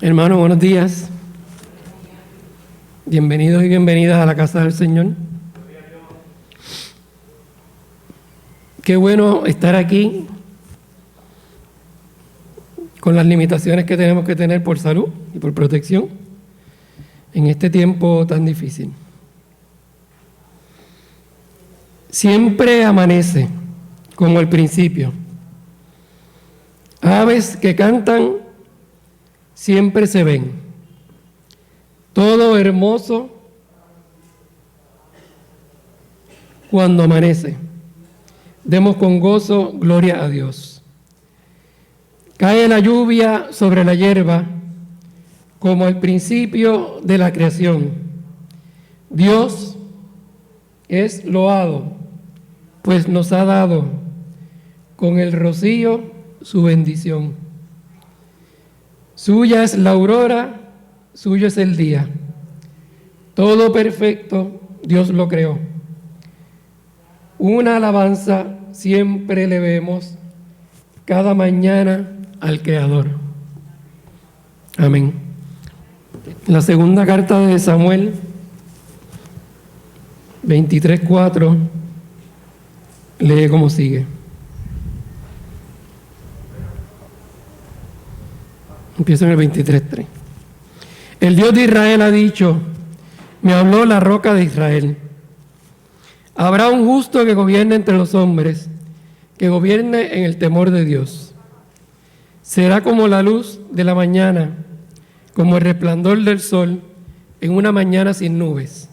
Hermanos, buenos días. Bienvenidos y bienvenidas a la casa del Señor. Qué bueno estar aquí con las limitaciones que tenemos que tener por salud y por protección en este tiempo tan difícil. Siempre amanece como al principio. Aves que cantan siempre se ven. Todo hermoso cuando amanece. Demos con gozo gloria a Dios. Cae la lluvia sobre la hierba como al principio de la creación. Dios es loado, pues nos ha dado con el rocío su bendición. Suya es la aurora, suyo es el día. Todo perfecto Dios lo creó. Una alabanza siempre le vemos cada mañana al Creador. Amén. La segunda carta de Samuel 23:4 lee como sigue. Empiezo en el 23:3. El Dios de Israel ha dicho, me habló la roca de Israel. Habrá un justo que gobierne entre los hombres, que gobierne en el temor de Dios. Será como la luz de la mañana, como el resplandor del sol en una mañana sin nubes,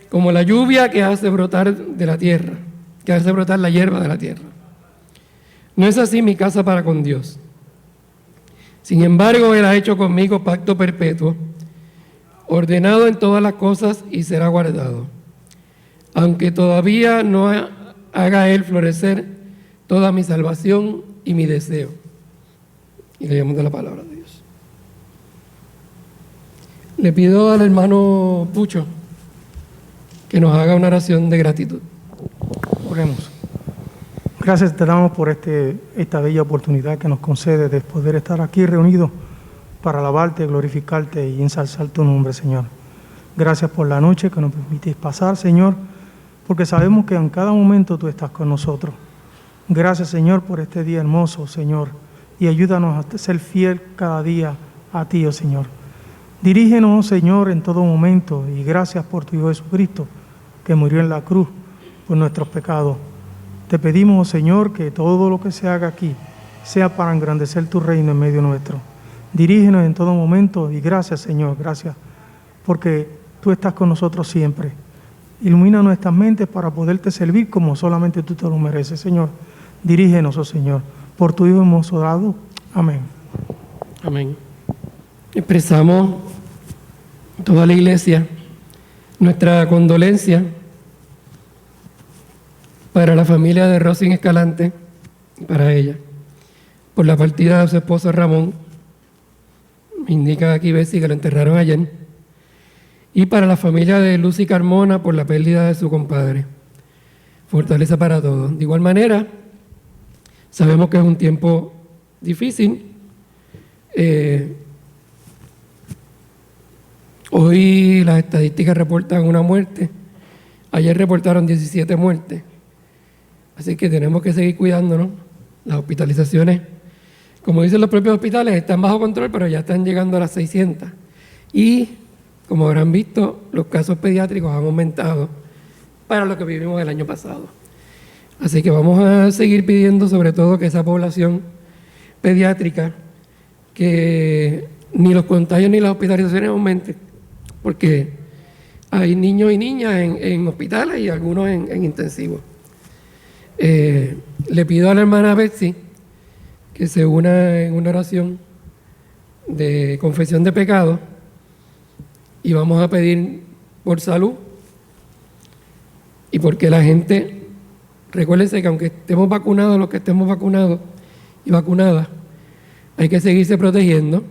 como la lluvia que hace brotar de la tierra, que hace brotar la hierba de la tierra. No es así mi casa para con Dios. Sin embargo, Él ha hecho conmigo pacto perpetuo, ordenado en todas las cosas y será guardado. Aunque todavía no haga Él florecer toda mi salvación y mi deseo. Y leemos de la palabra de Dios. Le pido al hermano Pucho que nos haga una oración de gratitud. Oremos. Gracias te damos por esta bella oportunidad que nos concede de poder estar aquí reunidos para alabarte, glorificarte y ensalzar tu nombre, Señor. Gracias por la noche que nos permitís pasar, Señor, porque sabemos que en cada momento tú estás con nosotros. Gracias, Señor, por este día hermoso, Señor, y ayúdanos a ser fiel cada día a ti, oh Señor. Dirígenos, Señor, en todo momento, y gracias por tu Hijo Jesucristo, que murió en la cruz por nuestros pecados. Te pedimos, Señor, que todo lo que se haga aquí sea para engrandecer tu reino en medio nuestro. Dirígenos en todo momento y gracias, Señor, gracias, porque tú estás con nosotros siempre. Ilumina nuestras mentes para poderte servir como solamente tú te lo mereces, Señor. Dirígenos, oh Señor, por tu Hijo hemos orado. Amén. Amén. Expresamos toda la iglesia nuestra condolencia para la familia de Rosy Escalante, para ella, por la partida de su esposo Ramón, me indica aquí Bessie que lo enterraron ayer, y para la familia de Lucy Carmona por la pérdida de su compadre. Fortaleza para todos. De igual manera, sabemos que es un tiempo difícil. Hoy las estadísticas reportan una muerte, ayer reportaron 17 muertes. Así que tenemos que seguir cuidándonos. Las hospitalizaciones, como dicen los propios hospitales, están bajo control, pero ya están llegando a las 600. Y, como habrán visto, los casos pediátricos han aumentado para lo que vivimos el año pasado. Así que vamos a seguir pidiendo, sobre todo, que esa población pediátrica, que ni los contagios ni las hospitalizaciones aumenten, porque hay niños y niñas en hospitales y algunos en intensivos. Le pido a la hermana Betsy que se una en una oración de confesión de pecado y vamos a pedir por salud y porque la gente, recuérdense que aunque estemos vacunados, los que estemos vacunados y vacunadas, hay que seguirse protegiendo.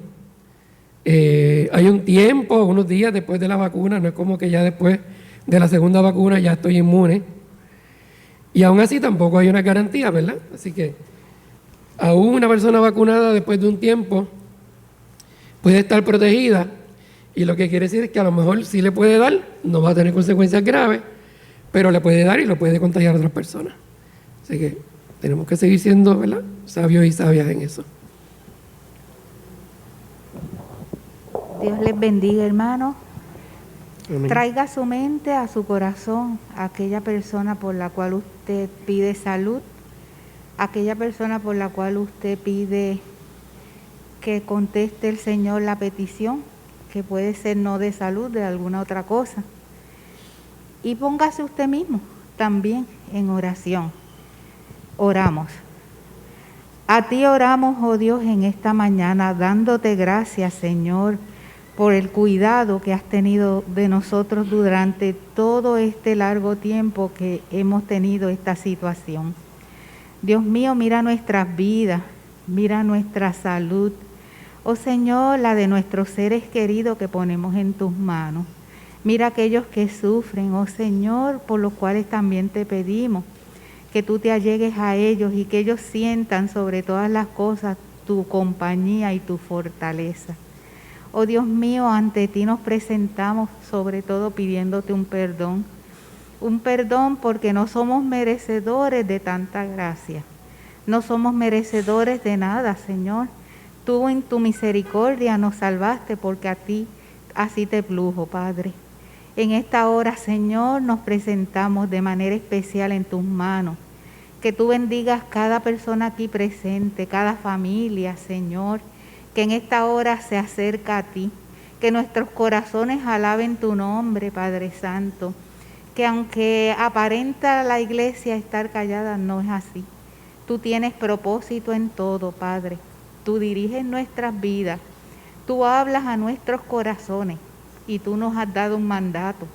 Hay un tiempo, unos días después de la vacuna, no es como que ya después de la segunda vacuna ya estoy inmune. Y aún así tampoco hay una garantía, ¿verdad? Así que aún una persona vacunada después de un tiempo puede estar protegida, y lo que quiere decir es que a lo mejor sí le puede dar, no va a tener consecuencias graves, pero le puede dar y lo puede contagiar a otras personas. Así que tenemos que seguir siendo, ¿verdad?, sabios y sabias en eso. Dios les bendiga, hermano. Amén. Traiga a su mente, a su corazón, a aquella persona por la cual usted pide salud, aquella persona por la cual usted pide que conteste el Señor la petición, que puede ser no de salud, de alguna otra cosa. Y póngase usted mismo también en oración. Oramos. A ti oramos, oh Dios, en esta mañana, dándote gracias, Señor, por el cuidado que has tenido de nosotros durante todo este largo tiempo que hemos tenido esta situación. Dios mío, mira nuestras vidas, mira nuestra salud. Oh Señor, la de nuestros seres queridos que ponemos en tus manos. Mira aquellos que sufren, oh Señor, por los cuales también te pedimos que tú te allegues a ellos y que ellos sientan sobre todas las cosas tu compañía y tu fortaleza. Oh Dios mío, ante ti nos presentamos sobre todo pidiéndote un perdón porque no somos merecedores de tanta gracia, no somos merecedores de nada, Señor. Tú en tu misericordia nos salvaste porque a ti así te plujo, Padre. En esta hora, Señor, nos presentamos de manera especial en tus manos. Que tú bendigas cada persona aquí presente, cada familia, Señor, que en esta hora se acerca a ti. Que nuestros corazones alaben tu nombre, Padre Santo. Que aunque aparenta la iglesia estar callada, no es así. Tú tienes propósito en todo, Padre. Tú diriges nuestras vidas. Tú hablas a nuestros corazones. Y tú nos has dado un mandato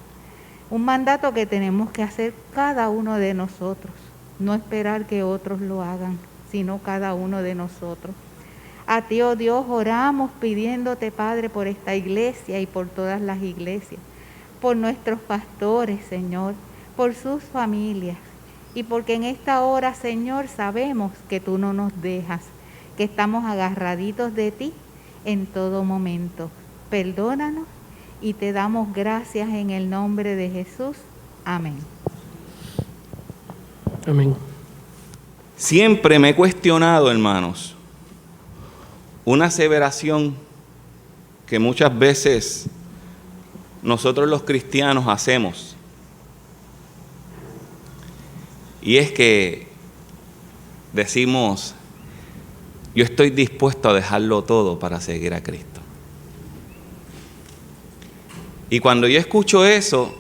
que tenemos que hacer cada uno de nosotros, no esperar que otros lo hagan, sino cada uno de nosotros. A ti, oh Dios, oramos pidiéndote, Padre, por esta iglesia y por todas las iglesias, por nuestros pastores, Señor, por sus familias, y porque en esta hora, Señor, sabemos que tú no nos dejas, que estamos agarraditos de ti en todo momento. Perdónanos. Y te damos gracias en el nombre de Jesús. Amén. Amén. Siempre me he cuestionado, hermanos, una aseveración que muchas veces nosotros los cristianos hacemos. Y es que decimos, yo estoy dispuesto a dejarlo todo para seguir a Cristo. Y cuando yo escucho eso,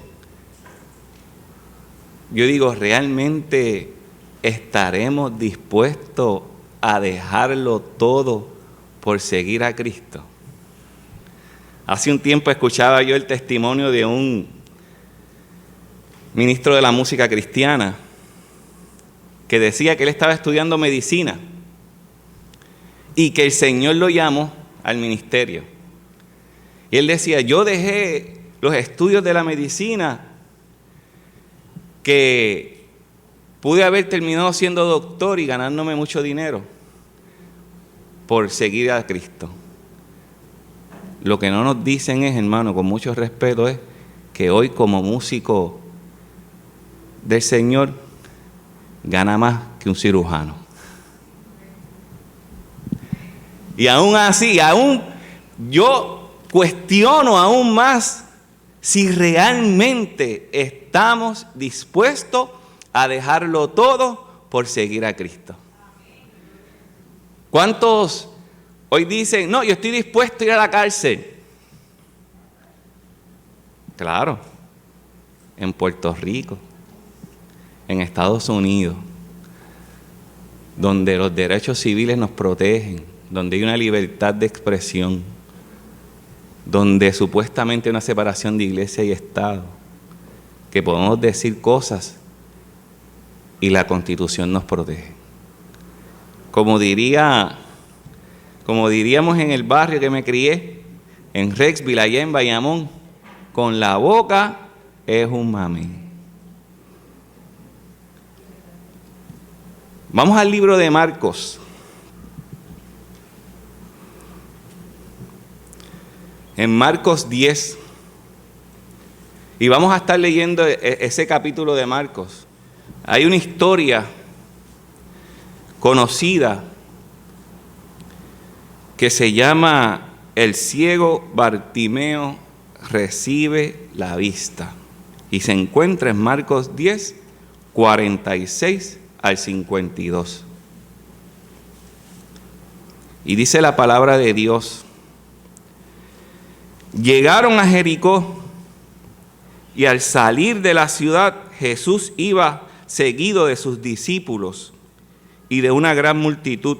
yo digo, ¿realmente estaremos dispuestos a dejarlo todo por seguir a Cristo? Hace un tiempo escuchaba yo el testimonio de un ministro de la música cristiana que decía que él estaba estudiando medicina y que el Señor lo llamó al ministerio. Y él decía, yo dejé los estudios de la medicina, que pude haber terminado siendo doctor y ganándome mucho dinero, por seguir a Cristo. Lo que no nos dicen es, hermano, con mucho respeto, es que hoy como músico del Señor gana más que un cirujano. Y aún así, yo cuestiono aún más si realmente estamos dispuestos a dejarlo todo por seguir a Cristo. ¿Cuántos hoy dicen, no, yo estoy dispuesto a ir a la cárcel? Claro, en Puerto Rico, en Estados Unidos, donde los derechos civiles nos protegen, donde hay una libertad de expresión, donde supuestamente hay una separación de iglesia y Estado, que podemos decir cosas y la Constitución nos protege. Como diríamos en el barrio que me crié, en Rexville, allá en Bayamón, con la boca es un mami. Vamos al libro de Marcos. en Marcos 10. Y vamos a estar leyendo ese capítulo de Marcos. Hay una historia conocida que se llama El ciego Bartimeo recibe la vista. Y se encuentra en Marcos 10, 46 al 52. Y dice la palabra de Dios: llegaron a Jericó, y al salir de la ciudad, Jesús iba seguido de sus discípulos y de una gran multitud.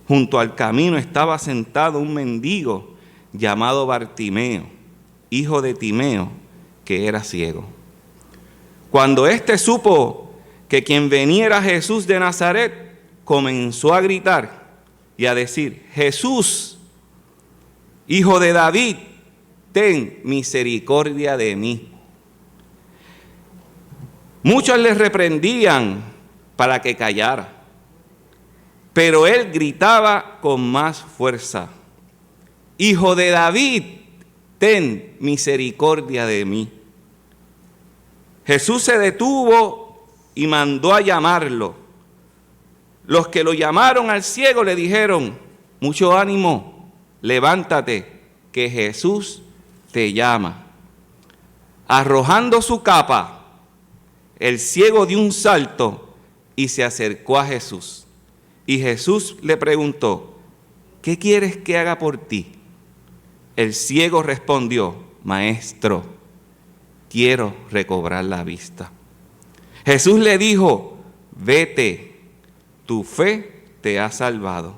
Junto al camino estaba sentado un mendigo llamado Bartimeo, hijo de Timeo, que era ciego. Cuando éste supo que quien venía era Jesús de Nazaret, comenzó a gritar y a decir: Jesús, hijo de David, ten misericordia de mí. Muchos le reprendían para que callara, pero él gritaba con más fuerza: Hijo de David, ten misericordia de mí. Jesús se detuvo y mandó a llamarlo. Los que lo llamaron al ciego le dijeron: mucho ánimo, levántate, que Jesús te llama. Arrojando su capa, el ciego dio un salto y se acercó a Jesús. Y Jesús le preguntó: ¿qué quieres que haga por ti? El ciego respondió: Maestro, quiero recobrar la vista. Jesús le dijo: vete, tu fe te ha salvado.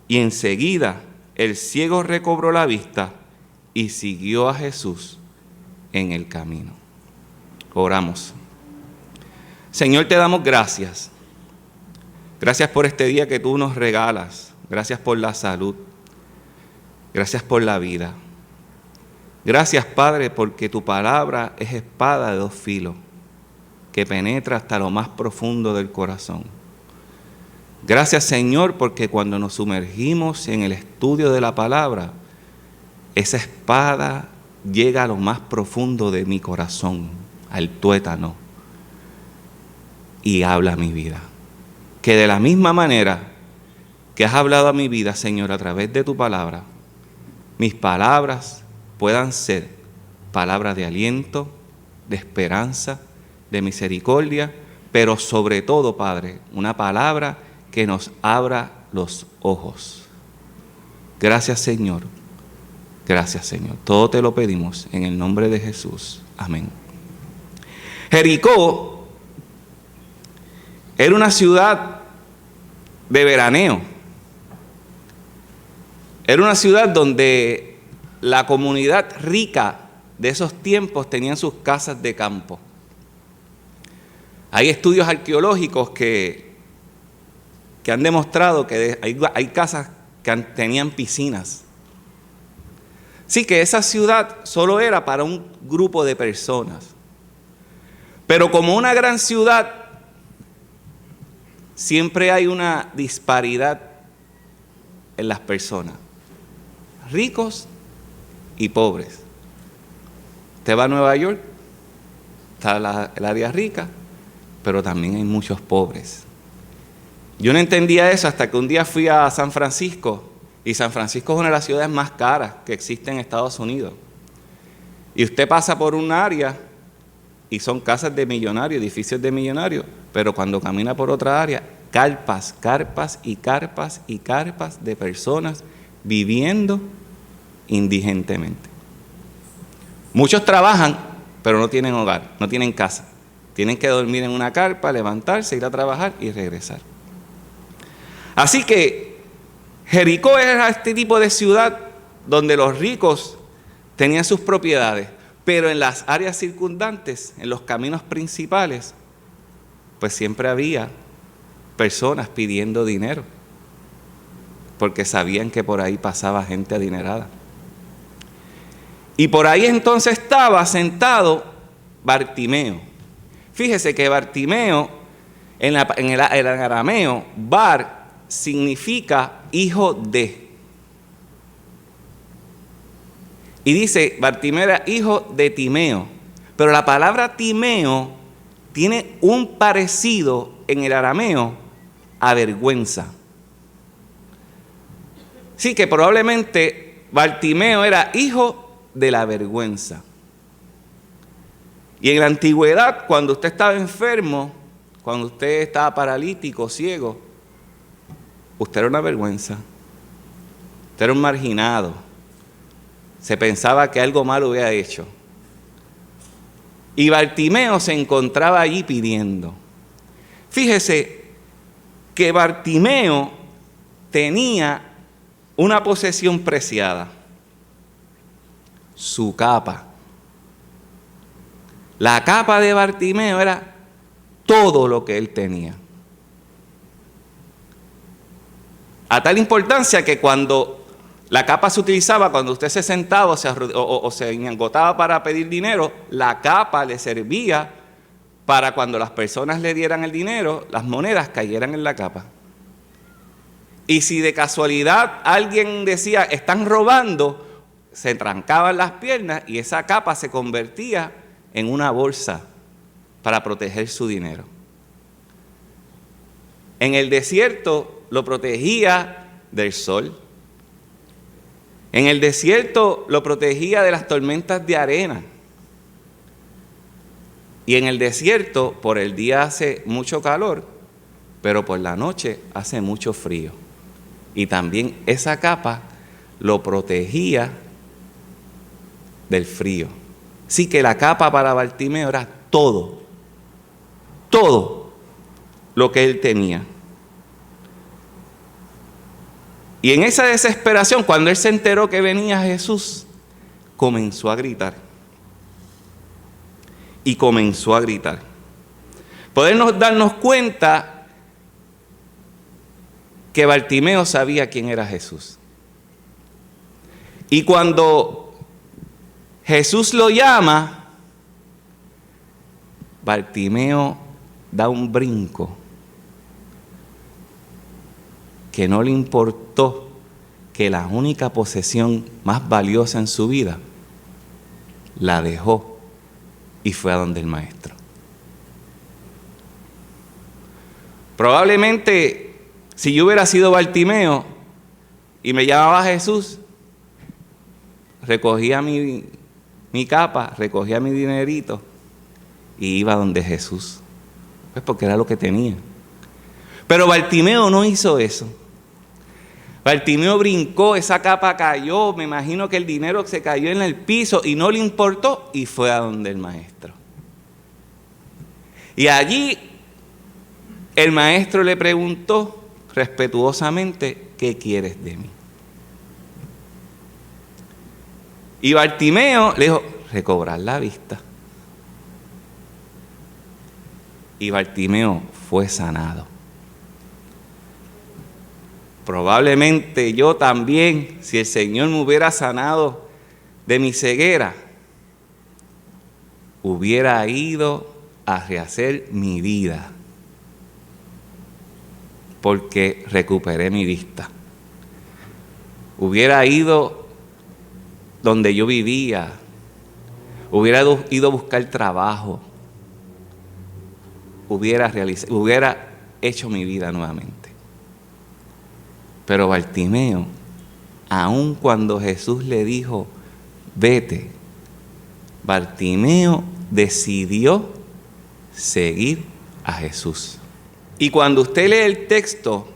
Y enseguida el ciego recobró la vista y siguió a Jesús en el camino. Oramos. Señor, te damos gracias. Gracias por este día que tú nos regalas. Gracias por la salud. Gracias por la vida. Gracias, Padre, porque tu palabra es espada de dos filos que penetra hasta lo más profundo del corazón. Gracias, Señor, porque cuando nos sumergimos en el estudio de la palabra, esa espada llega a lo más profundo de mi corazón, al tuétano, y habla a mi vida. Que de la misma manera que has hablado a mi vida, Señor, a través de tu palabra, mis palabras puedan ser palabras de aliento, de esperanza, de misericordia, pero sobre todo, Padre, una palabra que nos abra los ojos. Gracias, Señor. Gracias, Señor. Todo te lo pedimos en el nombre de Jesús. Amén. Jericó era una ciudad de veraneo. Era una ciudad donde la comunidad rica de esos tiempos tenían sus casas de campo. Hay estudios arqueológicos que han demostrado que hay casas que tenían piscinas. Sí, que esa ciudad solo era para un grupo de personas. Pero como una gran ciudad, siempre hay una disparidad en las personas, ricos y pobres. Usted va a Nueva York, está el área rica, pero también hay muchos pobres. Yo no entendía eso hasta que un día fui a San Francisco, y San Francisco es una de las ciudades más caras que existen en Estados Unidos. Y usted pasa por un área y son casas de millonarios, edificios de millonarios, pero cuando camina por otra área, carpas, carpas y carpas y carpas de personas viviendo indigentemente. Muchos trabajan, pero no tienen hogar, no tienen casa. Tienen que dormir en una carpa, levantarse, ir a trabajar y regresar. Así que Jericó era este tipo de ciudad donde los ricos tenían sus propiedades, pero en las áreas circundantes, en los caminos principales, pues siempre había personas pidiendo dinero, porque sabían que por ahí pasaba gente adinerada. Y por ahí entonces estaba sentado Bartimeo. Fíjese que Bartimeo, en el arameo, Bar significa hijo de. Y dice, Bartimeo era hijo de Timeo. Pero la palabra Timeo tiene un parecido en el arameo a vergüenza. Sí, que probablemente Bartimeo era hijo de la vergüenza. Y en la antigüedad, cuando usted estaba enfermo, cuando usted estaba paralítico, ciego, usted era una vergüenza. Usted era un marginado. Se pensaba que algo malo había hecho. Y Bartimeo se encontraba allí pidiendo. Fíjese que Bartimeo tenía una posesión preciada: su capa. La capa de Bartimeo era todo lo que él tenía. A tal importancia que cuando la capa se utilizaba, cuando usted se sentaba o se engotaba para pedir dinero, la capa le servía para cuando las personas le dieran el dinero, las monedas cayeran en la capa. Y si de casualidad alguien decía, están robando, se trancaban las piernas y esa capa se convertía en una bolsa para proteger su dinero. En el desierto lo protegía del sol. En el desierto lo protegía de las tormentas de arena. Y en el desierto por el día hace mucho calor, pero por la noche hace mucho frío. Y también esa capa lo protegía del frío. Así que la capa para Bartimeo era todo lo que él tenía. Y en esa desesperación, cuando él se enteró que venía Jesús, comenzó a gritar. Y comenzó a gritar. Podemos darnos cuenta que Bartimeo sabía quién era Jesús. Y cuando Jesús lo llama, Bartimeo da un brinco que no le importó que la única posesión más valiosa en su vida la dejó y fue a donde el maestro. Probablemente si yo hubiera sido Bartimeo y me llamaba Jesús, recogía mi capa, recogía mi dinerito y iba donde Jesús, pues porque era lo que tenía. Pero Bartimeo no hizo eso. Bartimeo brincó, esa capa cayó, me imagino que el dinero se cayó en el piso y no le importó y fue a donde el maestro. Y allí el maestro le preguntó respetuosamente, ¿qué quieres de mí? Y Bartimeo le dijo, recobrar la vista. Y Bartimeo fue sanado. Probablemente yo también, si el Señor me hubiera sanado de mi ceguera, hubiera ido a rehacer mi vida, porque recuperé mi vista. Hubiera ido donde yo vivía, hubiera ido a buscar trabajo, hubiera hecho mi vida nuevamente. Pero Bartimeo, aun cuando Jesús le dijo, vete, Bartimeo decidió seguir a Jesús. Y cuando usted lee el texto,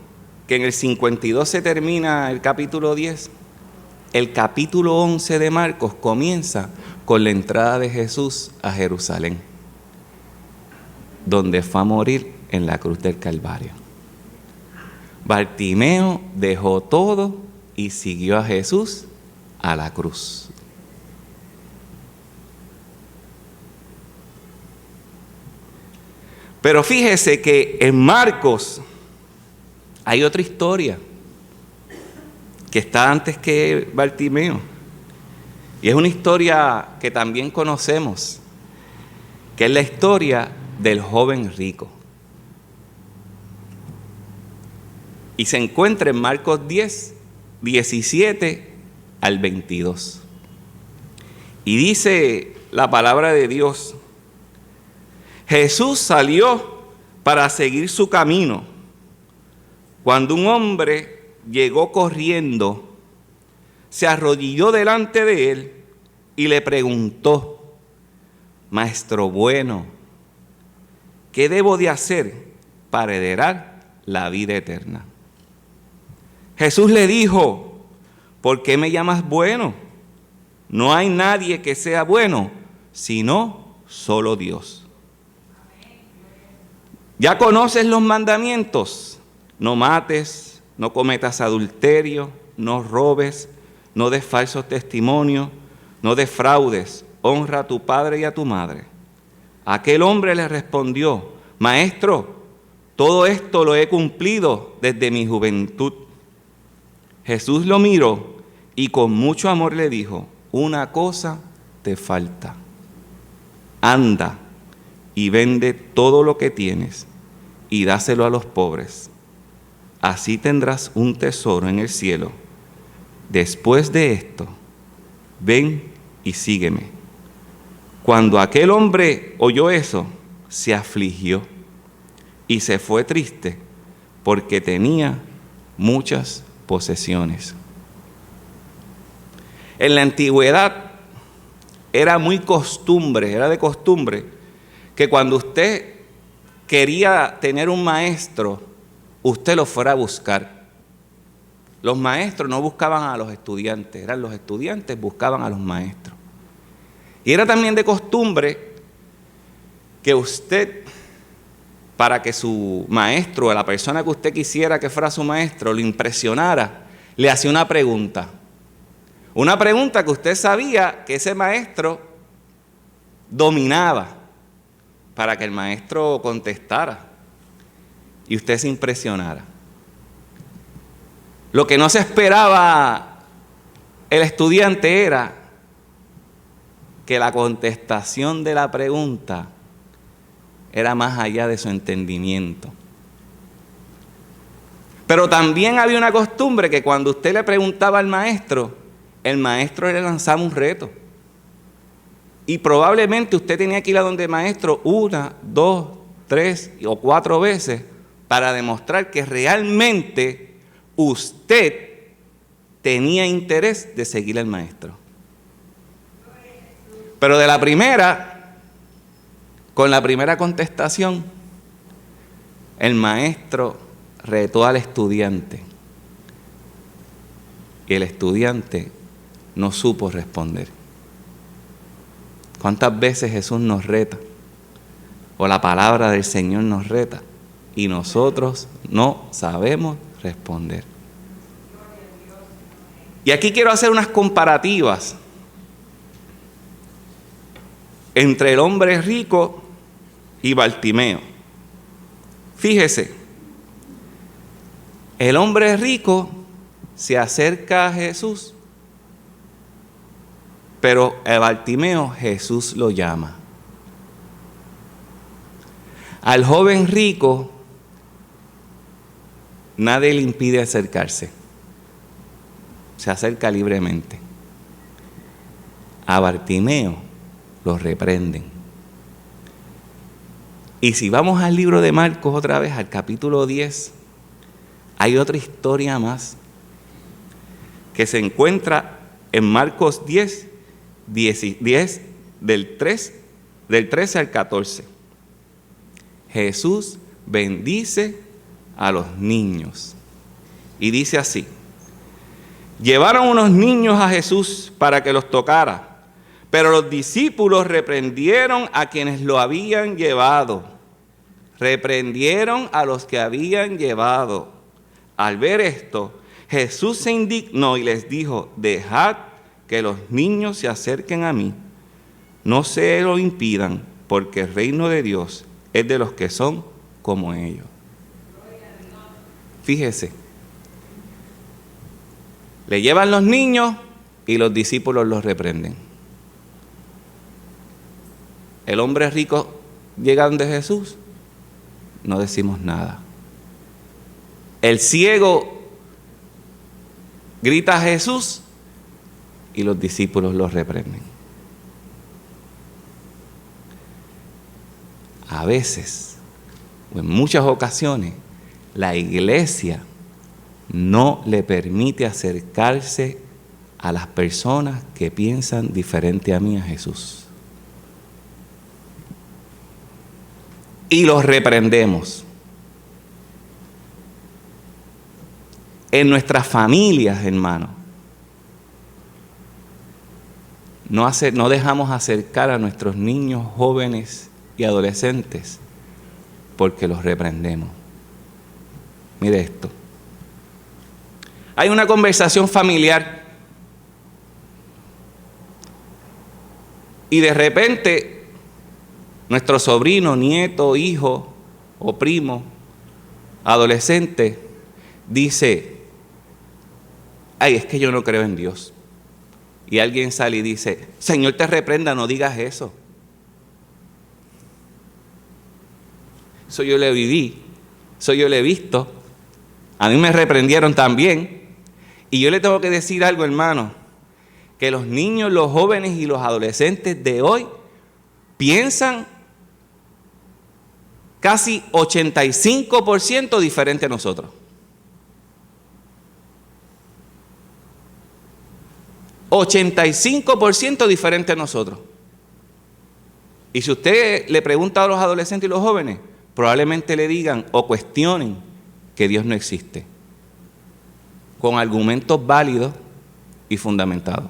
que en el 52 se termina el capítulo 10, el capítulo 11 de Marcos comienza con la entrada de Jesús a Jerusalén, donde fue a morir en la cruz del Calvario. Bartimeo dejó todo y siguió a Jesús a la cruz. Pero fíjese que en Marcos hay otra historia que está antes que Bartimeo. Y es una historia que también conocemos, que es la historia del joven rico. Y se encuentra en Marcos 10, 17 al 22. Y dice la palabra de Dios, Jesús salió para seguir su camino, cuando un hombre llegó corriendo, se arrodilló delante de él y le preguntó: Maestro bueno, ¿qué debo de hacer para heredar la vida eterna? Jesús le dijo: ¿por qué me llamas bueno? No hay nadie que sea bueno, sino solo Dios. Ya conoces los mandamientos: no mates, no cometas adulterio, no robes, no des falso testimonio, no defraudes, honra a tu padre y a tu madre. Aquel hombre le respondió: Maestro, todo esto lo he cumplido desde mi juventud. Jesús lo miró y con mucho amor le dijo: una cosa te falta. Anda y vende todo lo que tienes y dáselo a los pobres. Así tendrás un tesoro en el cielo. Después de esto, ven y sígueme. Cuando aquel hombre oyó eso, se afligió y se fue triste porque tenía muchas posesiones. En la antigüedad era de costumbre que cuando usted quería tener un maestro, usted lo fuera a buscar. Los maestros no buscaban a los estudiantes, eran los estudiantes buscaban a los maestros. Y era también de costumbre que usted, para que su maestro, o la persona que usted quisiera que fuera su maestro, lo impresionara, le hacía una pregunta. Una pregunta que usted sabía que ese maestro dominaba, para que el maestro contestara y usted se impresionara. Lo que no se esperaba el estudiante era que la contestación de la pregunta era más allá de su entendimiento. Pero también había una costumbre que cuando usted le preguntaba al maestro, el maestro le lanzaba un reto. Y probablemente usted tenía que ir a donde el maestro 1, 2, 3 o 4 veces para demostrar que realmente usted tenía interés de seguir al maestro. Pero de la primera, con la primera contestación, el maestro retó al estudiante y el estudiante no supo responder. ¿Cuántas veces Jesús nos reta? O la palabra del Señor nos reta y nosotros no sabemos responder. Y aquí quiero hacer unas comparativas entre el hombre rico y Bartimeo. Fíjese, el hombre rico se acerca a Jesús, pero a Bartimeo Jesús lo llama. Al joven rico nadie le impide acercarse, se acerca libremente. A Bartimeo lo reprenden. Y si vamos al libro de Marcos otra vez, al capítulo 10, hay otra historia más que se encuentra en Marcos 10, del 13 al 14. Jesús bendice a los niños y dice así: llevaron unos niños a Jesús para que los tocara, pero los discípulos reprendieron a quienes lo habían llevado. Reprendieron a los que habían llevado. Al ver esto, Jesús se indignó y les dijo: dejad que los niños se acerquen a mí, no se lo impidan, porque el reino de Dios es de los que son como ellos. Fíjese, le llevan los niños y los discípulos los reprenden. El hombre rico llega donde Jesús, no decimos nada. El ciego grita a Jesús y los discípulos los reprenden. a veces, o en muchas ocasiones, la iglesia no le permite acercarse a las personas que piensan diferente a mí, a Jesús. Y los reprendemos. En nuestras familias, hermanos, no dejamos acercar a nuestros niños, jóvenes y adolescentes porque los reprendemos. Mire esto. Hay una conversación familiar y de repente nuestro sobrino, nieto, hijo o primo, adolescente, dice: ay, es que yo no creo en Dios. Y alguien sale y dice: Señor te reprenda, no digas eso. Eso yo lo viví, eso yo lo he visto. A mí me reprendieron también. Y yo le tengo que decir algo, hermano, que los niños, los jóvenes y los adolescentes de hoy piensan casi 85% diferente a nosotros. 85% diferente a nosotros. Y si usted le pregunta a los adolescentes y los jóvenes, probablemente le digan o cuestionen que Dios no existe, con argumentos válidos y fundamentados.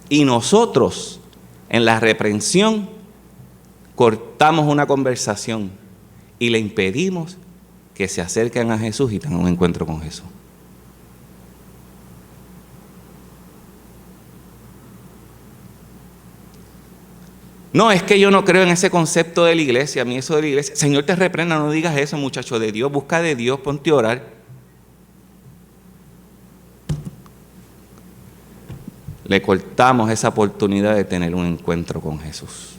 Y nosotros, en la reprensión, cortamos una conversación y le impedimos que se acerquen a Jesús y tengan un encuentro con Jesús. No, es que yo no creo en ese concepto de la iglesia, a mí eso de la iglesia. Señor te reprenda, no digas eso, muchacho de Dios, busca de Dios, ponte a orar. Le cortamos esa oportunidad de tener un encuentro con Jesús.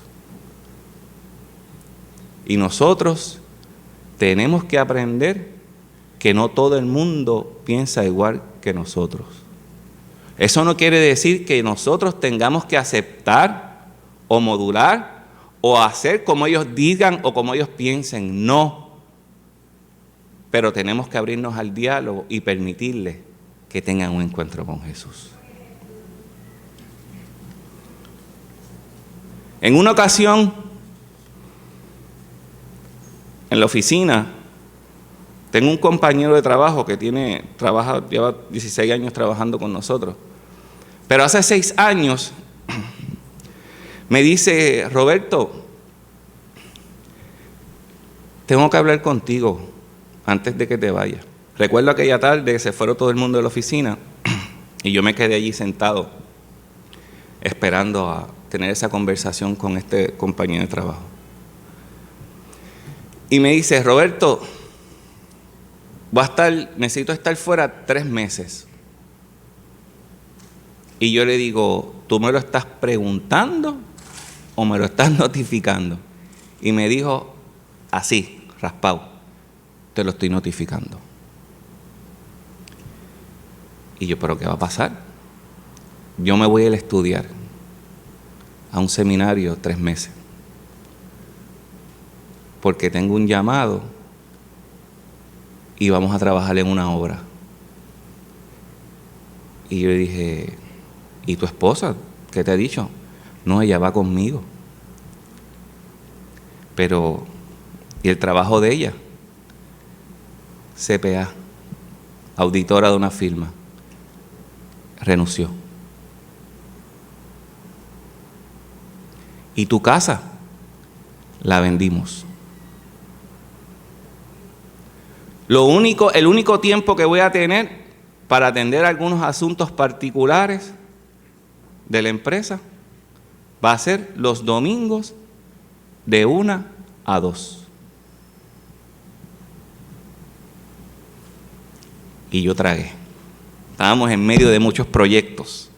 Y nosotros tenemos que aprender que no todo el mundo piensa igual que nosotros. Eso no quiere decir que nosotros tengamos que aceptar o modular o hacer como ellos digan o como ellos piensen, no. Pero tenemos que abrirnos al diálogo y permitirles que tengan un encuentro con Jesús. En una ocasión, en la oficina, tengo un compañero de trabajo que lleva 16 años trabajando con nosotros. Pero hace 6 años me dice: Roberto, tengo que hablar contigo antes de que te vayas. Recuerdo aquella tarde que se fueron todo el mundo de la oficina y yo me quedé allí sentado esperando a tener esa conversación con este compañero de trabajo. Y me dice: Roberto, necesito estar fuera 3 meses. Y yo le digo: ¿tú me lo estás preguntando o me lo estás notificando? Y me dijo así, raspado: te lo estoy notificando. Y yo: ¿pero qué va a pasar? Yo me voy a ir a estudiar a un seminario 3 meses porque tengo un llamado y vamos a trabajar en una obra. Y yo le dije: ¿y tu esposa? ¿Qué te ha dicho? No, ella va conmigo. Pero, ¿y el trabajo de ella? CPA, auditora de una firma. Renunció. ¿Y tu casa? La vendimos. El único tiempo que voy a tener para atender algunos asuntos particulares de la empresa va a ser los domingos de 1 a 2. Y yo tragué. Estábamos en medio de muchos proyectos.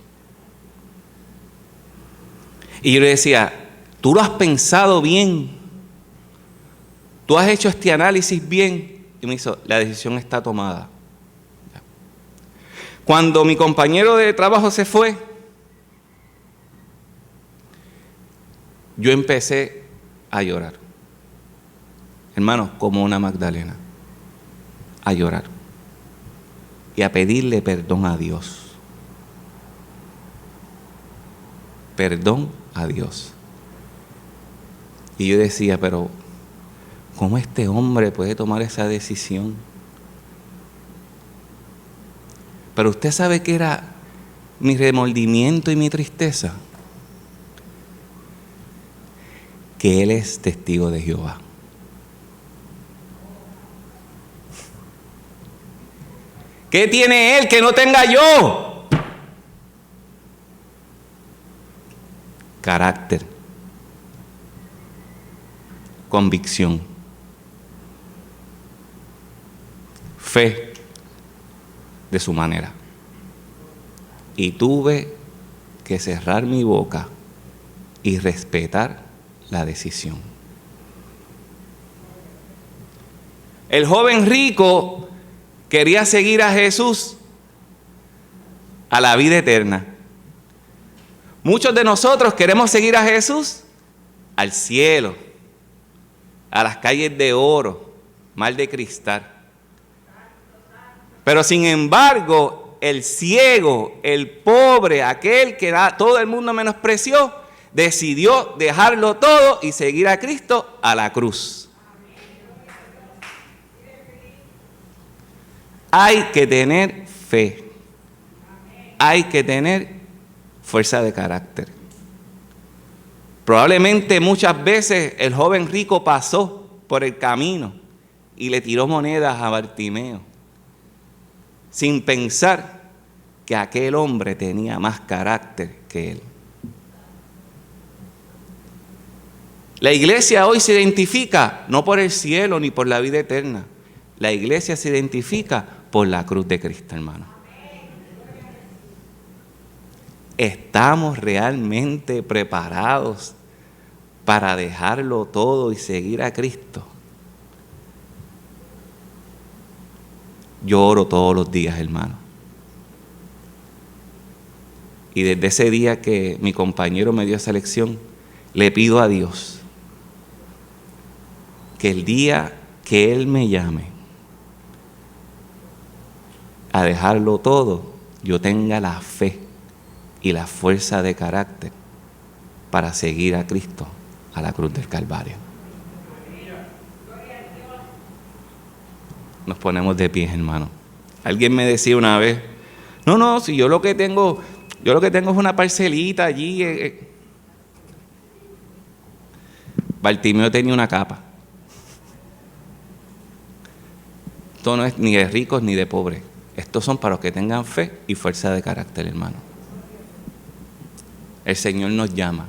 Y yo le decía: ¿tú lo has pensado bien? ¿Tú has hecho este análisis bien? Y me hizo: la decisión está tomada. Cuando mi compañero de trabajo se fue, yo empecé a llorar. Hermanos, como una Magdalena, a llorar y a pedirle perdón a Dios. Perdón a Dios. Y yo decía, pero ¿cómo este hombre puede tomar esa decisión? Pero usted sabe que era mi remordimiento y mi tristeza, que él es testigo de Jehová. ¿Qué tiene él que no tenga yo? Carácter, convicción, fe de su manera. Y tuve que cerrar mi boca y respetar la decisión. El joven rico quería seguir a Jesús a la vida eterna. Muchos de nosotros queremos seguir a Jesús al cielo, a las calles de oro, mar de cristal. Pero sin embargo, el ciego, el pobre, aquel que todo el mundo menospreció, decidió dejarlo todo y seguir a Cristo a la cruz. Hay que tener fe. Hay que tener fuerza de carácter. Probablemente muchas veces el joven rico pasó por el camino y le tiró monedas a Bartimeo, sin pensar que aquel hombre tenía más carácter que él. La iglesia hoy se identifica no por el cielo ni por la vida eterna. La iglesia se identifica por la cruz de Cristo, hermano. ¿Estamos realmente preparados para dejarlo todo y seguir a Cristo? Yo oro todos los días, hermano. Y desde ese día que mi compañero me dio esa lección, le pido a Dios que el día que Él me llame a dejarlo todo, yo tenga la fe y la fuerza de carácter para seguir a Cristo a la cruz del Calvario. Nos ponemos de pie, hermano. Alguien me decía una vez, no, si yo lo que tengo es una parcelita allí. Bartimeo tenía una capa. Esto no es ni de ricos ni de pobres. Estos son para los que tengan fe y fuerza de carácter, hermano. El Señor nos llama.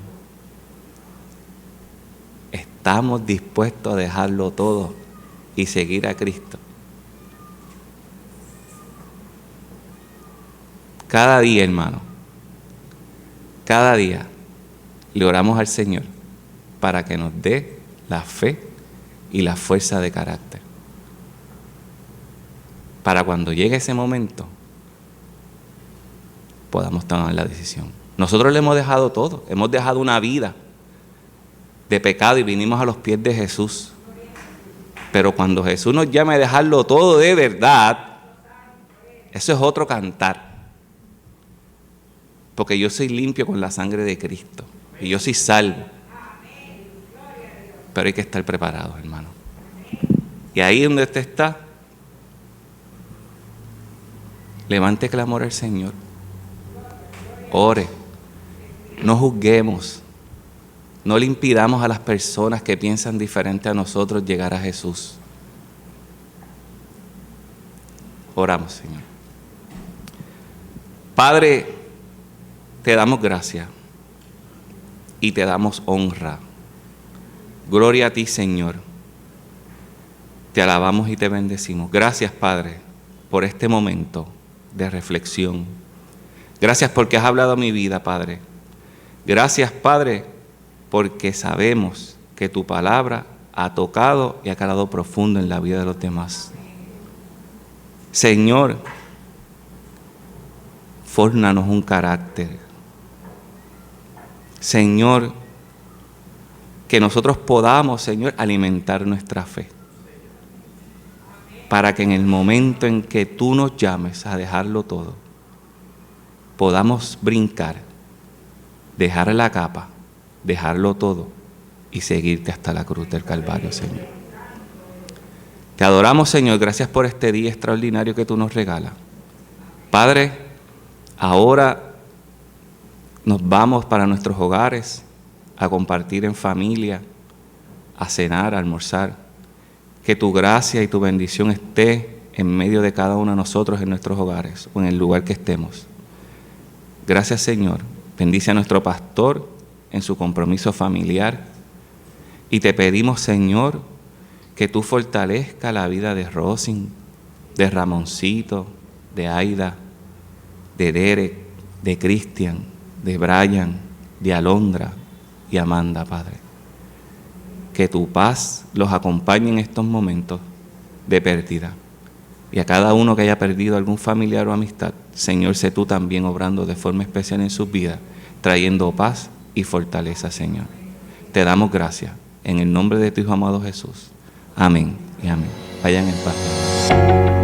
Estamos dispuestos a dejarlo todo y seguir a Cristo. Cada día, hermano, cada día le oramos al Señor para que nos dé la fe y la fuerza de carácter. Para cuando llegue ese momento, podamos tomar la decisión. Nosotros le hemos dejado todo, hemos dejado una vida de pecado y vinimos a los pies de Jesús. Pero cuando Jesús nos llame a dejarlo todo de verdad, eso es otro cantar. Porque yo soy limpio con la sangre de Cristo y yo soy salvo. Pero hay que estar preparados, hermano. Y ahí donde usted está, levante clamor al Señor. Ore. No juzguemos. No le impidamos a las personas que piensan diferente a nosotros llegar a Jesús. Oramos, Señor. Padre, te damos gracias y te damos honra. Gloria a ti, Señor. Te alabamos y te bendecimos. Gracias, Padre, por este momento de reflexión. Gracias porque has hablado a mi vida, Padre. Gracias, Padre, porque sabemos que tu palabra ha tocado y ha calado profundo en la vida de los demás. Señor, fórnanos un carácter. Señor, que nosotros podamos, Señor, alimentar nuestra fe. Para que en el momento en que tú nos llames a dejarlo todo, podamos brincar, dejar la capa, dejarlo todo y seguirte hasta la cruz del Calvario, Señor. Te adoramos, Señor, gracias por este día extraordinario que tú nos regalas. Padre, ahora nos vamos para nuestros hogares a compartir en familia, a cenar, a almorzar. Que tu gracia y tu bendición esté en medio de cada uno de nosotros en nuestros hogares o en el lugar que estemos. Gracias, Señor. Bendice a nuestro pastor en su compromiso familiar. Y te pedimos, Señor, que tú fortalezca la vida de Rosin, de Ramoncito, de Aida, de Derek, de Cristian, de Brian, de Alondra y Amanda, Padre. Que tu paz los acompañe en estos momentos de pérdida. Y a cada uno que haya perdido algún familiar o amistad, Señor, sé tú también obrando de forma especial en sus vidas, trayendo paz y fortaleza, Señor. Te damos gracias en el nombre de tu Hijo amado Jesús. Amén y amén. Vayan en paz.